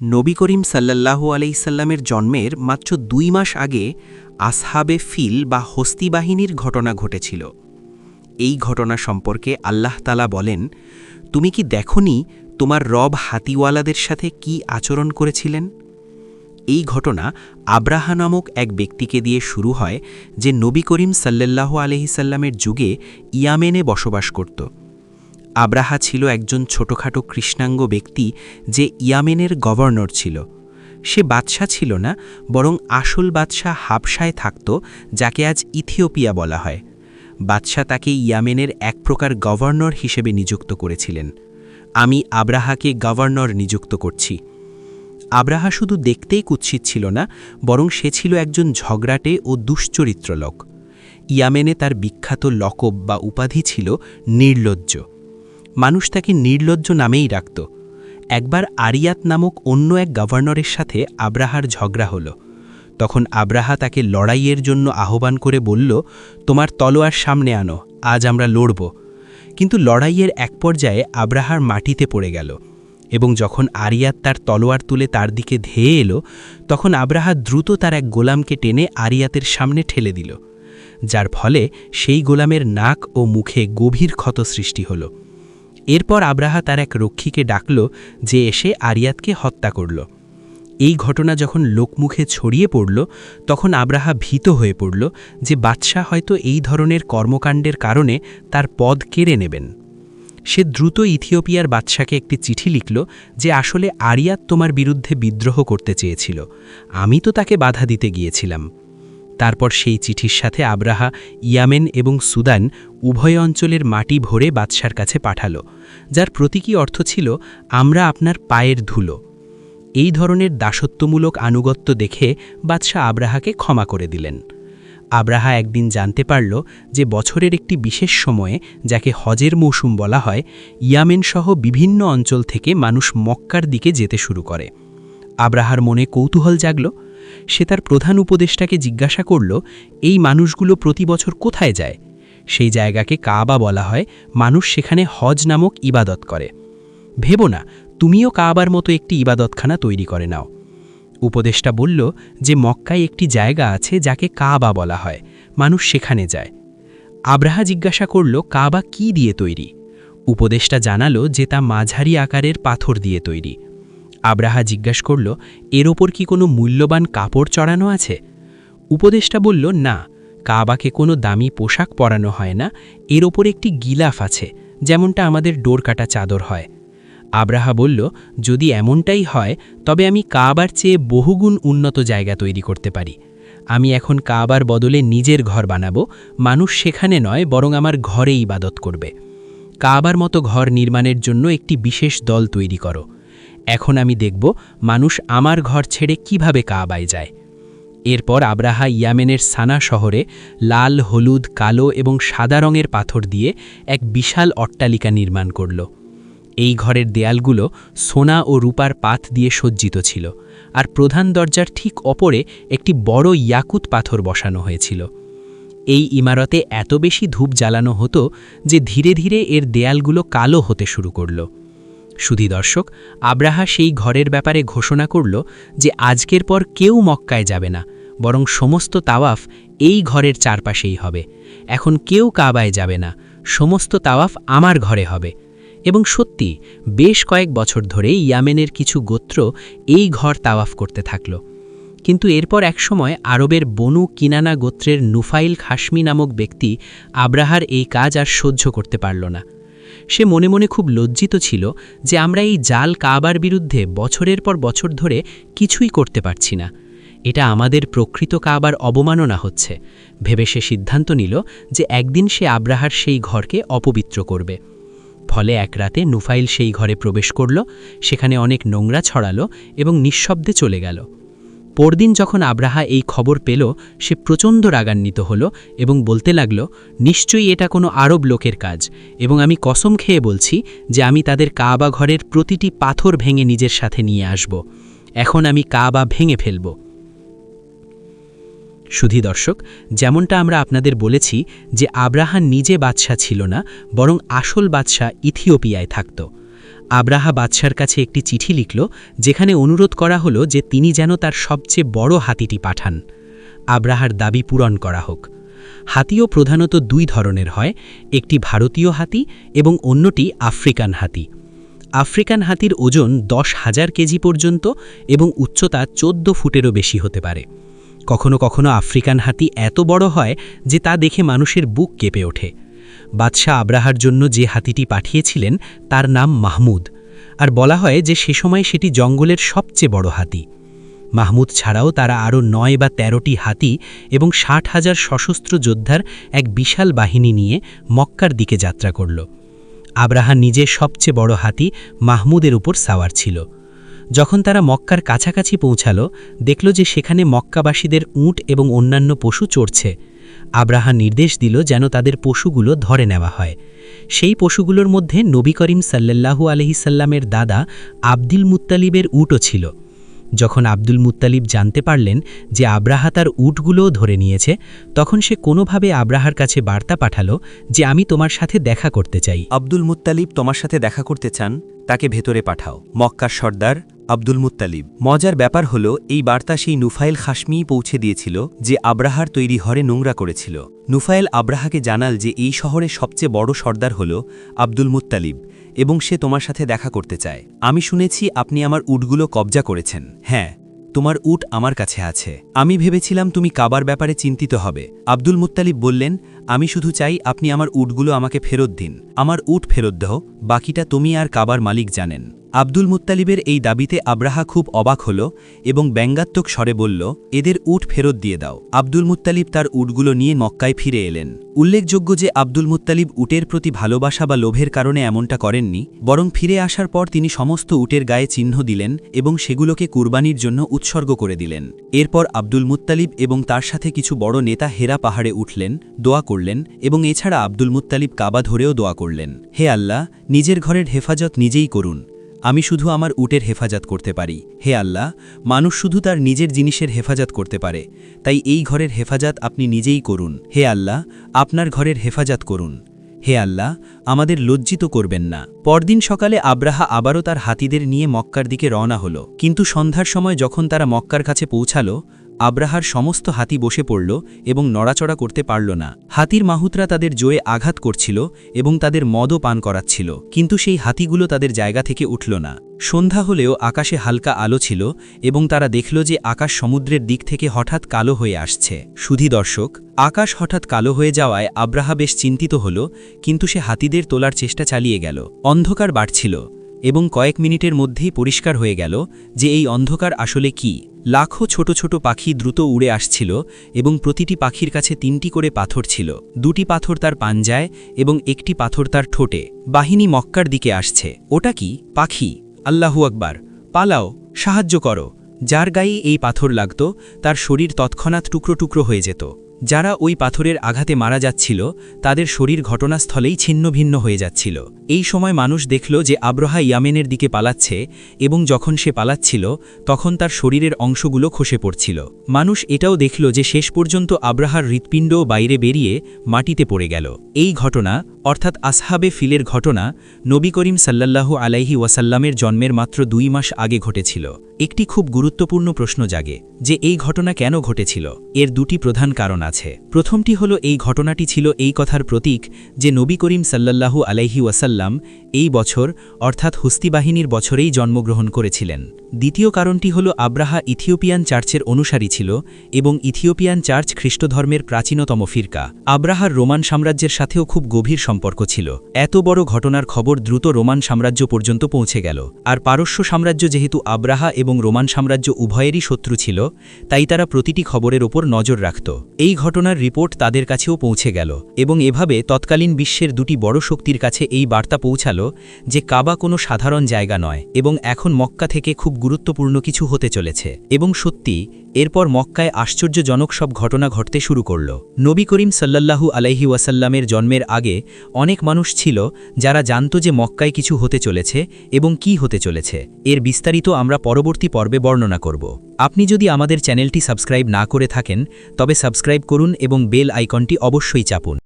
নবী করিম সাল্লাল্লাহু আলাইসাল্লামের জন্মের মাত্র ২ মাস আগে আসহাবে ফিল বা হস্তি বাহিনীর ঘটনা ঘটেছিল। এই ঘটনা সম্পর্কে আল্লাহ তাআলা বলেন, তুমি কি দেখনি তোমার রব হাতিওয়ালাদের সাথে কি আচরণ করেছিলেন? এই ঘটনা আব্রাহা নামক এক ব্যক্তিকে দিয়ে শুরু হয়, যে নবী করিম সাল্লাল্লাহু আলাইসাল্লামের যুগে ইয়ামেনে বসবাস করত। আব্রাহা ছিল একজন ছোটখাটো কৃষ্ণাঙ্গ ব্যক্তি, যে ইয়ামেনের গভর্নর ছিল। সে বাদশাহ ছিল না, বরং আসল বাদশাহ হাবশায় থাকত, যাকে আজ ইথিওপিয়া বলা হয়। বাদশাহ তাকে ইয়ামেনের এক প্রকার গভর্নর হিসেবে নিযুক্ত করেছিলেন। আমি আব্রাহাকে গভর্নর নিযুক্ত করছি। আব্রাহা শুধু দেখতেই কুৎসিত ছিল না, বরং সে ছিল একজন ঝগড়াটে ও দুশ্চরিত্র লোক। ইয়ামেনে তার বিখ্যাত লকব বা উপাধি ছিল নির্লজ্জ। মানুষ তাকে নির্লজ্জ নামেই রাখত। একবার আরিয়াত নামক অন্য এক গভর্নরের সাথে আব্রাহার ঝগড়া হল। তখন আব্রাহা তাকে লড়াইয়ের জন্য আহ্বান করে বলল, তোমার তলোয়ার সামনে আনো, আজ আমরা লড়ব। কিন্তু লড়াইয়ের এক পর্যায়ে আব্রাহার মাটিতে পড়ে গেল, এবং যখন আরিয়াত তার তলোয়ার তুলে তার দিকে ধেয়ে এলো, তখন আব্রাহা দ্রুত তার এক গোলামকে টেনে আরিয়াতের সামনে ঠেলে দিল, যার ফলে সেই গোলামের নাক ও মুখে গভীর ক্ষত সৃষ্টি হল। এরপর আব্রাহা তার এক রক্ষীকে ডাকল, যে এসে আরিয়াতকে হত্যা করল। এই ঘটনা যখন লোকমুখে ছড়িয়ে পড়ল, তখন আব্রাহা ভীত হয়ে পড়ল যে বাদশাহ হয়তো এই ধরনের কর্মকাণ্ডের কারণে তার পদ কেড়ে নেবেন। সে দ্রুত ইথিওপিয়ার বাদশাকে একটি চিঠি লিখল, যে আসলে আরিয়াত তোমার বিরুদ্ধে বিদ্রোহ করতে চেয়েছিল, আমি তো তাকে বাধা দিতে গিয়েছিলাম। তারপর সেই চিঠির সাথে আব্রাহা ইয়ামেন এবং সুদান উভয় অঞ্চলের মাটি ভরে বাদশার কাছে পাঠাল, যার প্রতীকী অর্থ ছিল, আমরা আপনার পায়ের ধুলো। এই ধরনের দাসত্বমূলক আনুগত্য দেখে বাদশাহ আব্রাহাকে ক্ষমা করে দিলেন। আব্রাহা একদিন জানতে পারল যে বছরের একটি বিশেষ সময়ে, যাকে হজের মৌসুম বলা হয়, ইয়ামেন সহ বিভিন্ন অঞ্চল থেকে মানুষ মক্কার দিকে যেতে শুরু করে। আব্রাহার মনে কৌতূহল জাগল। সে তার প্রধান উপদেষ্টাকে জিজ্ঞাসা করল, এই মানুষগুলো প্রতি বছর কোথায় যায়? সেই জায়গাকে কাবা বলা হয়, মানুষ সেখানে হজ নামক ইবাদত করে। ভেবো না, তুমিও কাবার মতো একটি ইবাদতখানা তৈরি করে নাও। উপদেষ্টা বলল যে মক্কায় একটি জায়গা আছে যাকে কাবা বলা হয়, মানুষ সেখানে যায়। আব্রাহা জিজ্ঞাসা করল, কাবা কি দিয়ে তৈরি? উপদেষ্টা জানালো যে তা মাঝারি আকারের পাথর দিয়ে তৈরি। আব্রাহা জিজ্ঞাসা করল, এর ওপর কি কোনো মূল্যবান কাপড় চড়ানো আছে? উপদেষ্টা বলল, না, কাবাকে কোনো দামি পোশাক পরানো হয় না, এর ওপর একটি গিলাফ আছে, যেমনটা আমাদের ডোরকাটা চাদর হয়। আব্রাহা বলল, যদি এমনটাই হয়, তবে আমি কাবার চেয়ে বহুগুণ উন্নত জায়গা তৈরি করতে পারি। আমি এখন কাবার বদলে নিজের ঘর বানাবো, মানুষ সেখানে নয়, বরং আমার ঘরে ইবাদত করবে। কাবার মতো ঘর নির্মাণের জন্য একটি বিশেষ দল তৈরি করো। এখন আমি দেখব মানুষ আমার ঘর ছেড়ে কিভাবে কাবায় যায়। এরপর আব্রাহা ইয়ামেনের সানা শহরে লাল, হলুদ, কালো এবং সাদা রঙের পাথর দিয়ে এক বিশাল অট্টালিকা নির্মাণ করল। এই ঘরের দেয়ালগুলো সোনা ও রূপার পাত দিয়ে সজ্জিত ছিল, আর প্রধান দরজার ঠিক অপরে একটি বড় ইয়াকুত পাথর বসানো হয়েছিল। এই ইমারতে এত বেশি ধূপ জ্বালানো হতো যে ধীরে ধীরে এর দেয়ালগুলো কালো হতে শুরু করল। সুধী দর্শক, আব্রাহা সেই ঘরের ব্যাপারে ঘোষণা করল যে আজকের পর কেউ মক্কায় যাবে না, বরং সমস্ত তাওয়াফ এই ঘরের চারপাশেই হবে। এখন কেউ কাবায় যাবে না, সমস্ত তাওয়াফ আমার ঘরে হবে। এবং সত্যি, বেশ কয়েক বছর ধরে ইয়ামেনের কিছু গোত্র এই ঘর তাওয়াফ করতে থাকল। কিন্তু এরপর একসময় আরবের বনু কিনানা গোত্রের নুফাইল খাশমি নামক ব্যক্তি আব্রাহার এই কাজ আর সহ্য করতে পারল না। সে মনে মনে খুব লজ্জিত ছিল যে আমরা এই জাল কাবার বিরুদ্ধে বছরের পর বছর ধরে কিছুই করতে পারছি না। এটা আমাদের প্রকৃত কাবার অবমাননা হচ্ছে ভেবে সে সিদ্ধান্ত নিল যে একদিন সে আব্রাহার সেই ঘরকে অপবিত্র করবে। ফলে এক রাতে নুফাইল সেই ঘরে প্রবেশ করল, সেখানে অনেক নোংরা ছড়ালো এবং নিঃশব্দে চলে গেল। পরদিন যখন আব্রাহা এই খবর পেল, সে প্রচণ্ড রাগান্বিত হল এবং বলতে লাগল, নিশ্চয়ই এটা কোনো আরব লোকের কাজ, এবং আমি কসম খেয়ে বলছি যে আমি তাদের কাবা ঘরের প্রতিটি পাথর ভেঙে নিজের সাথে নিয়ে আসব। এখন আমি কাবা ভেঙে ফেলব। সুধী দর্শক, যেমনটা আমরা আপনাদের বলেছি যে আব্রাহা নিজে বাদশাহ ছিল না, বরং আসল বাদশাহ ইথিওপিয়ায় থাকত। আব্রাহা বাদশার কাছে একটি চিঠি লিখল, যেখানে অনুরোধ করা হলো যে তিনি যেন তার সবচেয়ে বড় হাতিটি পাঠান। আব্রাহার দাবি পূরণ করা হোক। হাতিও প্রধানত দুই ধরনের হয়, একটি ভারতীয় হাতি এবং অন্যটি আফ্রিকান হাতি। আফ্রিকান হাতির ওজন 10,000 কেজি পর্যন্ত এবং উচ্চতা 14 ফুটেরও বেশি হতে পারে। কখনো কখনো আফ্রিকান হাতি এত বড় হয় যে তা দেখে মানুষের বুক কেঁপে ওঠে। বাদশাহ আব্রাহার জন্য যে হাতিটি পাঠিয়েছিলেন তার নাম মাহমুদ, আর বলা হয় যে সে সময় সেটি জঙ্গলের সবচেয়ে বড় হাতি। মাহমুদ ছাড়াও তারা আরও 9 বা 13টি হাতি এবং 60,000 সশস্ত্র যোদ্ধার এক বিশাল বাহিনী নিয়ে মক্কার দিকে যাত্রা করল। আব্রাহা নিজে সবচেয়ে বড় হাতি মাহমুদের উপর সাওয়ার ছিল। যখন তারা মক্কার কাছাকাছি পৌঁছাল, দেখল যে সেখানে মক্কাবাসীদের উট এবং অন্যান্য পশু চড়ছে। আব্রাহা নির্দেশ দিল যেন তাদের পশুগুলো ধরে নেওয়া হয়। সেই পশুগুলোর মধ্যে নবী করিম সাল্লাল্লাহু আলাইহি সাল্লামের দাদা আব্দুল মুত্তালিবের উটও ছিল। যখন আব্দুল মুত্তালিব জানতে পারলেন যে আব্রাহা তার উটগুলোও ধরে নিয়েছে, তখন সে কোনোভাবে আব্রাহার কাছে বার্তা পাঠালো যে আমি তোমার সাথে দেখা করতে চাই। আব্দুল মুত্তালিব তোমার সাথে দেখা করতে চান, তাকে ভেতরে পাঠাও। মক্কার সর্দার আব্দুল মুত্তালিব। মজার ব্যাপার হলো এই বার্তা সেই নুফাইল খাশমিই পৌঁছে দিয়েছিল যে আব্রাহার তৈরি ঘরে নোংরা করেছিল। নুফাইল আব্রাহাকে জানাল যে এই শহরে সবচেয়ে বড় সর্দার হল আব্দুল মুত্তালিব এবং সে তোমার সাথে দেখা করতে চায়। আমি শুনেছি আপনি আমার উটগুলো কবজা করেছেন। হ্যাঁ, তোমার উট আমার কাছে আছে। আমি ভেবেছিলাম তুমি কাবার ব্যাপারে চিন্তিত হবে। আব্দুল মুত্তালিব বললেন, আমি শুধু চাই আপনি আমার উটগুলো আমাকে ফেরত দিন। আমার উট ফেরত দাও, বাকিটা তুমি আর কাবার মালিক জানেন। আব্দুল মুত্তালিবের এই দাবিতে আব্রাহা খুব অবাক হল এবং ব্যঙ্গাত্মক স্বরে বলল, এদের উট ফেরত দিয়ে দাও। আব্দুল মুত্তালিব তার উটগুলো নিয়ে মক্কায় ফিরে এলেন। উল্লেখযোগ্য যে আব্দুল মুত্তালিব উটের প্রতি ভালোবাসা বা লোভের কারণে এমনটা করেননি, বরং ফিরে আসার পর তিনি সমস্ত উটের গায়ে চিহ্ন দিলেন এবং সেগুলোকে কুরবানির জন্য উৎসর্গ করে দিলেন। এরপর আব্দুল মুত্তালিব এবং তার সাথে কিছু বড় নেতা হেরা পাহাড়ে উঠলেন, দোয়া করলেন এবং এছাড়া আব্দুল মুত্তালিব কাবা ধরেও দোয়া করলেন, হে আল্লাহ, নিজের ঘরের হেফাজত নিজেই করুন। আমি শুধু আমার উটের হেফাজত করতে পারি। হে আল্লাহ, মানুষ শুধু তার নিজের জিনিসের হেফাজত করতে পারে, তাই এই ঘরের হেফাজত আপনি নিজেই করুন। হে আল্লাহ, আপনার ঘরের হেফাজত করুন। হে আল্লাহ, আমাদের লজ্জিত করবেন না। পরদিন সকালে আব্রাহা আবারও তার হাতিদের নিয়ে মক্কার দিকে রওনা হল, কিন্তু সন্ধ্যার সময় যখন তারা মক্কার কাছে পৌঁছাল, আব্রাহার সমস্ত হাতি বসে পড়ল এবং নড়াচড়া করতে পারল না। হাতির মাহুতরা তাদের জোয়ে আঘাত করছিল এবং তাদের মদও পান করাচ্ছিল, কিন্তু সেই হাতিগুলো তাদের জায়গা থেকে উঠল না। সন্ধ্যা হলেও আকাশে হালকা আলো ছিল এবং তারা দেখল যে আকাশ সমুদ্রের দিক থেকে হঠাৎ কালো হয়ে আসছে। সুধী দর্শক, আকাশ হঠাৎ কালো হয়ে যাওয়ায় আব্রাহা বেশ চিন্তিত হল, কিন্তু সে হাতিদের তোলার চেষ্টা চালিয়ে গেল। অন্ধকার বাড়ছিল এবং কয়েক মিনিটের মধ্যেই পরিষ্কার হয়ে গেল যে এই অন্ধকার আসলে কি। লাখো ছোট ছোট পাখি দ্রুত উড়ে আসছিল এবং প্রতিটি পাখির কাছে 3টি করে পাথর ছিল। 2টি পাথর তার পাঞ্জায় এবং 1টি পাথর তার ঠোঁটে। বাহিনী মক্কার দিকে আসছে। ওটা কি? পাখি। আল্লাহু আকবার! পালাও, সাহায্য করো। যার গায়ে এই পাথর লাগত তার শরীর তৎক্ষণাৎ টুকরো টুকরো হয়ে যেত। যারা ওই পাথরের আঘাতে মারা যাচ্ছিল তাদের শরীর ঘটনাস্থলেই ছিন্নভিন্ন হয়ে যাচ্ছিল। এই সময় মানুষ দেখল যে আব্রাহা ইয়ামেনের দিকে পালাচ্ছে এবং যখন সে পালাচ্ছিল তখন তার শরীরের অংশগুলো খসে পড়ছিল। মানুষ এটাও দেখল যে শেষ পর্যন্ত আব্রাহার হৃৎপিণ্ডও বাইরে বেরিয়ে মাটিতে পড়ে গেল। এই ঘটনা অর্থাৎ আসহাবে ফিলের ঘটনা নবী করিম সাল্লাল্লাহু আলাইহি ওয়াসাল্লামের জন্মের মাত্র 2 মাস আগে ঘটেছিল। একটি খুব গুরুত্বপূর্ণ প্রশ্ন জাগে যে এই ঘটনা কেন ঘটেছিল। এর 2টি প্রধান কারণ আছে। প্রথমটি হলো এই ঘটনাটি ছিল এই কথার প্রতীক যে নবী করিম সাল্লাল্লাহু আলাইহি ওয়াসাল্লাম এই বছর অর্থাৎ হস্তি বাহিনীর বছরেই জন্মগ্রহণ করেছিলেন। দ্বিতীয় কারণটি হলো আব্রাহা ইথিওপিয়ান চার্চের অনুসারী ছিল এবং ইথিওপিয়ান চার্চ খ্রিস্টধর্মের প্রাচীনতম ফিরকা। আব্রাহার রোমান সাম্রাজ্যের সাথেও খুব গভীর সম্পর্ক ছিল। এত বড় ঘটনার খবর দ্রুত রোমান সাম্রাজ্য পর্যন্ত পৌঁছে গেল। আর পারস্য সাম্রাজ্য যেহেতু আব্রাহা এবং রোমান সাম্রাজ্য উভয়েরই শত্রু ছিল, তাই তারা প্রতিটি খবরের ওপর নজর রাখত। এই ঘটনার রিপোর্ট তাদের কাছেও পৌঁছে গেল এবং এভাবে তৎকালীন বিশ্বের 2টি বড় শক্তির কাছে এই বার্তা পৌঁছাল যে কাবা কোনো সাধারণ জায়গা নয় এবং এখন মক্কা থেকে খুব গুরুত্বপূর্ণ কিছু হতে চলেছে। এবং সত্যি এরপর মক্কায় আশ্চর্যজনক সব ঘটনা ঘটতে শুরু করল। নবী করিম সাল্লাল্লাহু আলাইহি ওয়াসাল্লামের জন্মের আগে অনেক মানুষ ছিল যারা জানত যে মক্কায় কিছু হতে চলেছে এবং কি হতে চলেছে। এর বিস্তারিত আমরা পরবর্তী পর্বে বর্ণনা করব। আপনি যদি আমাদের চ্যানেলটি সাবস্ক্রাইব না করে থাকেন তবে সাবস্ক্রাইব করুন এবং বেল আইকনটি অবশ্যই চাপুন।